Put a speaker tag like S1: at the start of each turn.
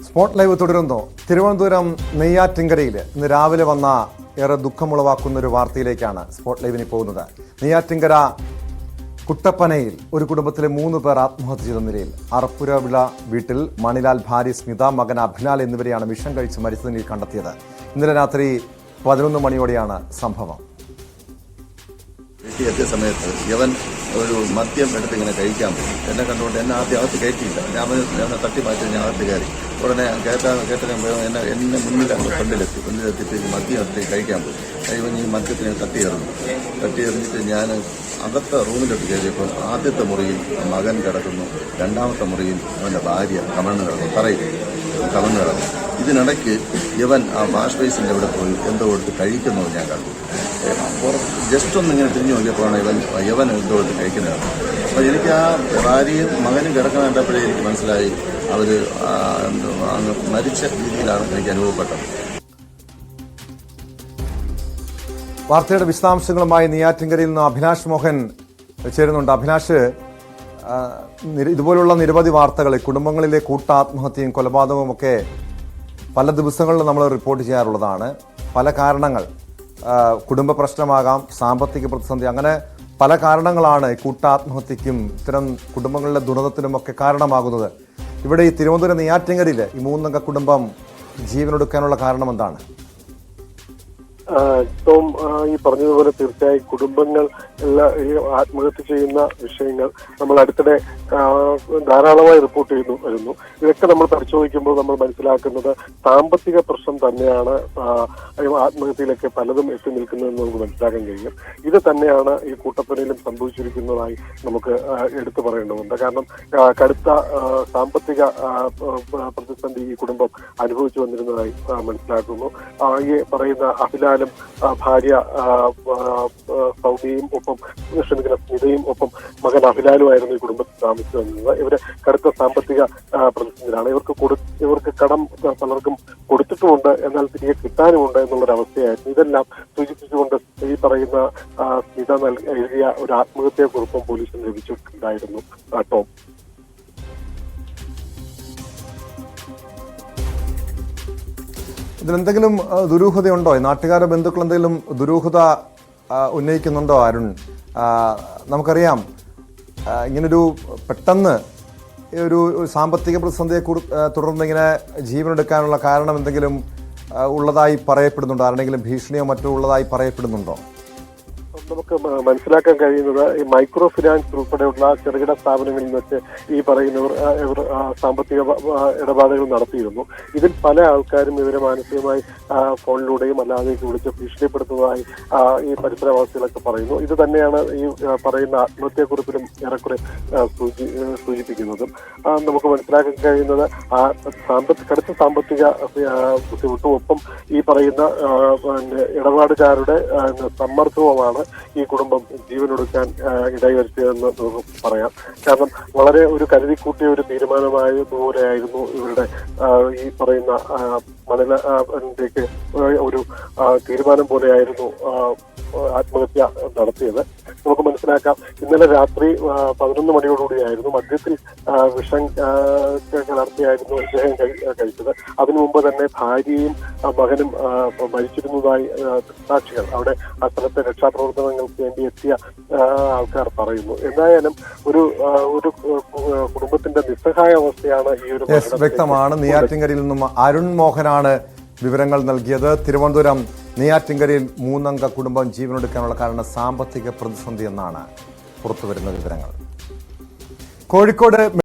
S1: Spot live തുടരുന്നു. തിരുവനന്തപുരം നെയ്യാറ്റിൻകരയിൽ ഇന്ന് രാവിലെ വന്ന ഏറെ ദുഃഖമുളവാക്കുന്ന ഒരു വാർത്തയിലേക്കാണ് സ്പോട്ട് ലൈവിന് പോകുന്നത്. നെയ്യാറ്റിൻകര കുട്ടപ്പനയിൽ ഒരു കുടുംബത്തിലെ 3 പേർ ആത്മഹത്യ ചെയ്ത നിലയിൽ അറപ്പുരവിള വീട്ടിൽ മണിലാൽ, ഭാര്യ സ്മിത, മകൻ അഭിലാൽ എന്നിവരെയാണ് വിഷം കഴിച്ച് മരിച്ച നിലയിൽ കണ്ടെത്തിയത്. ഇന്നലെ രാത്രി 11 മണിയോടെയാണ് സംഭവം.
S2: എത്തിയ സമയത്ത് യവൻ ഒരു മദ്യം എടുത്ത് ഇങ്ങനെ കഴിക്കാൻ പോയി. എന്നെ കണ്ടുകൊണ്ട് എന്നെ ആദ്യം അകത്ത് കയറ്റിയില്ല. ഞാൻ തട്ടി മാറ്റി ഞാൻ അകത്ത് കയറി. ഉടനെ കേട്ടാൻ എന്നെ മുന്നിലാണ് ഫ്രണ്ടിലെത്തിയിട്ട് ഈ മദ്യം എടുത്ത് കഴിക്കാൻ പോയി. ഇവൻ ഈ മദ്യത്തിന് തട്ടിയെറിഞ്ഞിട്ട് ഞാൻ അകത്തെ റൂമിലോട്ട് കയറിയപ്പോൾ ആദ്യത്തെ മുറിയിൽ മകൻ കിടക്കുന്നു, രണ്ടാമത്തെ മുറിയിൽ അവൻ്റെ ഭാര്യ കമഴ്ന്ന് കിടക്കുന്നു, തറയിൽ കമഴ്ന്ന് കിടന്നു. ഇതിനിടയ്ക്ക് ഇവൻ ആ വാഷ് ബേസിൻ്റെ അവിടെ പോയി എന്തോ എടുത്ത് കഴിക്കുന്നത് ഞാൻ കണ്ടു. ജസ്റ്റ് ഒന്നിങ്ങനെ തിരിഞ്ഞു നോക്കിയപ്പോഴാണ് യവൻ എന്തോ എടുത്ത് കഴിക്കുന്നത്. അപ്പോൾ എനിക്ക് ആ ഭാര്യയും മകനും കിടക്കാൻ കണ്ടപ്പോഴേ എനിക്ക് മനസ്സിലായി അവർ അങ്ങ് മരിച്ച രീതിയിലാണ് എനിക്ക് അനുഭവപ്പെട്ടത്.
S1: വാർത്തയുടെ വിശദാംശങ്ങളുമായി നെയ്യാറ്റിൻകരയിൽ നിന്ന് അഭിലാഷ് മോഹൻ ചേരുന്നുണ്ട്. അഭിലാഷ്, ഇതുപോലുള്ള നിരവധി വാർത്തകൾ, കുടുംബങ്ങളിലെ കൂട്ടാത്മഹത്യയും കൊലപാതകവും ഒക്കെ പല ദിവസങ്ങളിലും നമ്മൾ റിപ്പോർട്ട് ചെയ്യാറുള്ളതാണ്. പല കാരണങ്ങൾ, കുടുംബ പ്രശ്നമാകാം, സാമ്പത്തിക പ്രതിസന്ധി, അങ്ങനെ പല കാരണങ്ങളാണ് കൂട്ടാത്മഹത്യക്കും ഇത്തരം കുടുംബങ്ങളിലെ ദുരന്തത്തിനുമൊക്കെ കാരണമാകുന്നത്. ഇവിടെ ഈ തിരുവനന്തപുരം നെയ്യാറ്റിൻകരയിൽ ഈ 3 അംഗ കുടുംബം ജീവനൊടുക്കാനുള്ള കാരണം എന്താണ്?
S3: ഇപ്പം ഈ പറഞ്ഞതുപോലെ തീർച്ചയായും കുടുംബങ്ങൾ ഈ ആത്മഹത്യ ചെയ്യുന്ന വിഷയങ്ങൾ നമ്മൾ അടുത്തിടെ ധാരാളമായി റിപ്പോർട്ട് ചെയ്യുന്നു വരുന്നു. ഇതൊക്കെ നമ്മൾ പരിശോധിക്കുമ്പോൾ നമ്മൾ മനസ്സിലാക്കുന്നത് സാമ്പത്തിക പ്രശ്നം തന്നെയാണ് ആത്മഹത്യയിലൊക്കെ പലതും എത്തി നിൽക്കുന്നതെന്ന് നമുക്ക് മനസ്സിലാക്കാൻ കഴിയും. ഇത് തന്നെയാണ് ഈ കൂട്ടപ്പനയിലും സംഭവിച്ചിരിക്കുന്നതായി നമുക്ക് എടുത്തു പറയേണ്ടതുണ്ട്. കാരണം കടുത്ത സാമ്പത്തിക പ്രതിസന്ധി ഈ കുടുംബം അനുഭവിച്ചു വന്നിരുന്നതായി മനസ്സിലാക്കുന്നു. ഈ പറയുന്ന അഭിലാലും ഭാര്യ സൗദിയും ഒപ്പം സ്മിതയും ഒപ്പം മകൻ അഭിലാലുമായിരുന്നു ഈ കുടുംബത്തിൽ താമസിച്ചു വന്നത്. ഇവര് കടുത്ത സാമ്പത്തിക പ്രതിസന്ധിയിലാണ്. ഇവർക്ക് കടം പലർക്കും കൊടുത്തിട്ടുമുണ്ട്, എന്നാൽ തിരികെ കിട്ടാനുമുണ്ട് എന്നുള്ളൊരവസ്ഥയായിരുന്നു. ഇതെല്ലാം സൂചിപ്പിച്ചുകൊണ്ട് ഈ പറയുന്ന സ്മിത എഴുതിയ ഒരു ആത്മഹത്യാ കുറിപ്പും പോലീസിന് ലഭിച്ചിട്ടുണ്ടായിരുന്നു. ടോം,
S1: ഇതിലെന്തെങ്കിലും ദുരൂഹതയുണ്ടോ? നാട്ടുകാരുടെ ബന്ധുക്കൾ എന്തെങ്കിലും ദുരൂഹത ഉന്നയിക്കുന്നുണ്ടോ അരുൺ? നമുക്കറിയാം, ഇങ്ങനൊരു പെട്ടെന്ന് ഒരു സാമ്പത്തിക പ്രതിസന്ധിയെ തുടർന്ന് ഇങ്ങനെ ജീവനെടുക്കാനുള്ള കാരണം എന്തെങ്കിലും ഉള്ളതായി പറയപ്പെടുന്നുണ്ടോ? ആരുടെങ്കിലും ഭീഷണിയോ മറ്റോ ഉള്ളതായി പറയപ്പെടുന്നുണ്ടോ?
S3: നമുക്ക് മനസ്സിലാക്കാൻ കഴിയുന്നത് ഈ മൈക്രോ ഫിനാൻസ് ഉൾപ്പെടെയുള്ള ചെറുകിട സ്ഥാപനങ്ങളിൽ വെച്ച് ഈ പറയുന്നവർ ഇവർ സാമ്പത്തിക ഇടപാടുകൾ നടത്തിയിരുന്നു. ഇതിൽ പല ആൾക്കാരും ഇവരെ മാനസികമായി ഫോണിലൂടെയും അല്ലാതെ വിളിച്ച് ഭീഷണിപ്പെടുത്തുന്നതായി ഈ പരിസരവാസികളൊക്കെ പറയുന്നു. ഇത് തന്നെയാണ് ഈ പറയുന്ന ആത്മഹത്യാക്കുറിപ്പിലും ഏറെക്കുറെ സൂചിപ്പിക്കുന്നതും. നമുക്ക് മനസ്സിലാക്കാൻ കഴിയുന്നത് കടുത്ത സാമ്പത്തിക ബുദ്ധിമുട്ടും ഒപ്പം ഈ പറയുന്ന ഇടപാടുകാരുടെ സമ്മർദ്ദവുമാണ് ഈ കുടുംബം ജീവനൊടുക്കാൻ ഇടവരുത്തിയതെന്ന് നമുക്ക് പറയാം. കാരണം വളരെ ഒരു കരുതിക്കൂട്ടിയ ഒരു തീരുമാനമായതുപോലെയായിരുന്നു ഇവരുടെ ഈ പറയുന്ന മണലിലേക്ക് ഒരു തീരുമാനം പോലെയായിരുന്നു ആത്മഹത്യ നടത്തിയത്. നമുക്ക് മനസ്സിലാക്കാം, ഇന്നലെ രാത്രി 11 മണിയോടുകൂടിയായിരുന്നു മദ്യത്തിൽ വിഷം കലർത്തിയായിരുന്നു ഇദ്ദേഹം കഴിച്ചത്. അതിനു മുമ്പ് തന്നെ ഭാര്യയും മകനും മരിച്ചിരുന്നതായി സാക്ഷികൾ, അവിടെ ആ സ്ഥലത്തെ രക്ഷാപ്രവർത്തനങ്ങൾക്ക് വേണ്ടി എത്തിയ ആൾക്കാർ പറയുന്നു. എന്തായാലും ഒരു കുടുംബത്തിന്റെ നിസ്സഹായ അവസ്ഥയാണ് ഈ ഒരു.
S1: വ്യക്തമാണ്. നെയ്യാറ്റിൻകരയിൽ നിന്നും അരുൺ മോഹനാണ് വിവരങ്ങൾ നൽകിയത്. തിരുവനന്തപുരം നെയ്യാറ്റിൻകരയിൽ 3 അംഗ കുടുംബം ജീവനെടുക്കാനുള്ള കാരണം സാമ്പത്തിക പ്രതിസന്ധി എന്നാണ് പുറത്തുവരുന്ന വിവരങ്ങൾ. കോഴിക്കോട്